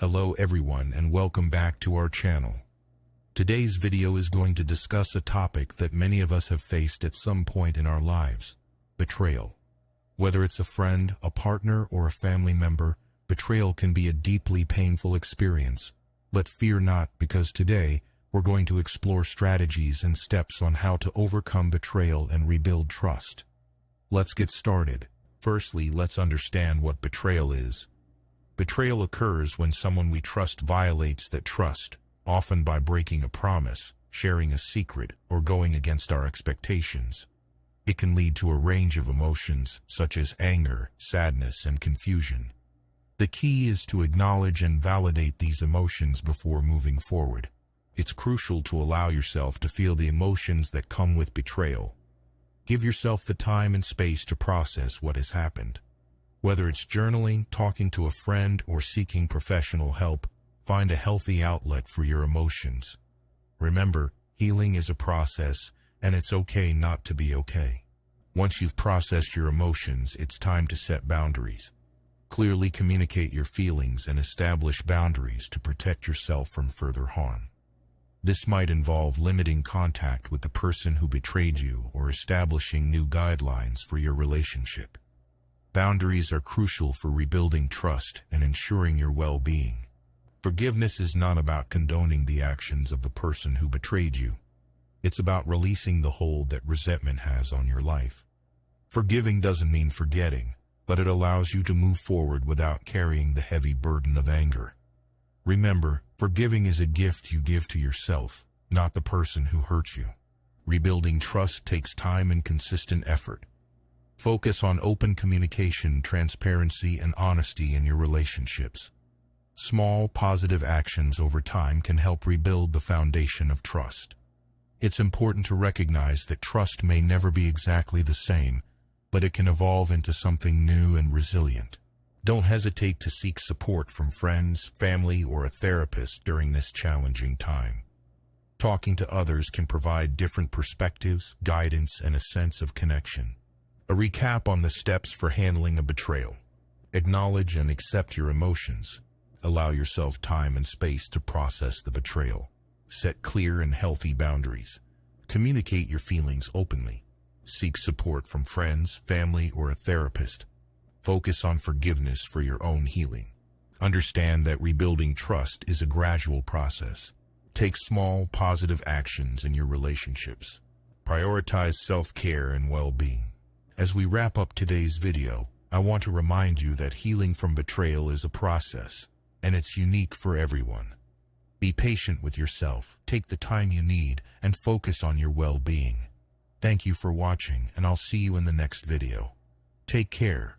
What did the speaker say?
Hello everyone and welcome back to our channel. Today's video is going to discuss a topic that many of us have faced at some point in our lives: betrayal. Whether it's a friend, a partner, or a family member, betrayal can be a deeply painful experience. But fear not, because today we're going to explore strategies and steps on how to overcome betrayal and rebuild trust. Let's get started. Firstly, let's understand what betrayal is. Betrayal occurs when someone we trust violates that trust, often by breaking a promise, sharing a secret, or going against our expectations. It can lead to a range of emotions, such as anger, sadness, and confusion. The key is to acknowledge and validate these emotions before moving forward. It's crucial to allow yourself to feel the emotions that come with betrayal. Give yourself the time and space to process what has happened. Whether it's journaling, talking to a friend, or seeking professional help, find a healthy outlet for your emotions. Remember, healing is a process, and it's okay not to be okay. Once you've processed your emotions, it's time to set boundaries. Clearly communicate your feelings and establish boundaries to protect yourself from further harm. This might involve limiting contact with the person who betrayed you or establishing new guidelines for your relationship. Boundaries are crucial for rebuilding trust and ensuring your well-being. Forgiveness is not about condoning the actions of the person who betrayed you. It's about releasing the hold that resentment has on your life. Forgiving doesn't mean forgetting, but it allows you to move forward without carrying the heavy burden of anger. Remember, forgiving is a gift you give to yourself, not the person who hurt you. Rebuilding trust takes time and consistent effort. Focus on open communication, transparency, and honesty in your relationships. Small, positive actions over time can help rebuild the foundation of trust. It's important to recognize that trust may never be exactly the same, but it can evolve into something new and resilient. Don't hesitate to seek support from friends, family, or a therapist during this challenging time. Talking to others can provide different perspectives, guidance, and a sense of connection. A recap on the steps for handling a betrayal. Acknowledge and accept your emotions. Allow yourself time and space to process the betrayal. Set clear and healthy boundaries. Communicate your feelings openly. Seek support from friends, family, or a therapist. Focus on forgiveness for your own healing. Understand that rebuilding trust is a gradual process. Take small, positive actions in your relationships. Prioritize self-care and well-being. As we wrap up today's video, I want to remind you that healing from betrayal is a process, and it's unique for everyone. Be patient with yourself, take the time you need, and focus on your well-being. Thank you for watching, and I'll see you in the next video. Take care.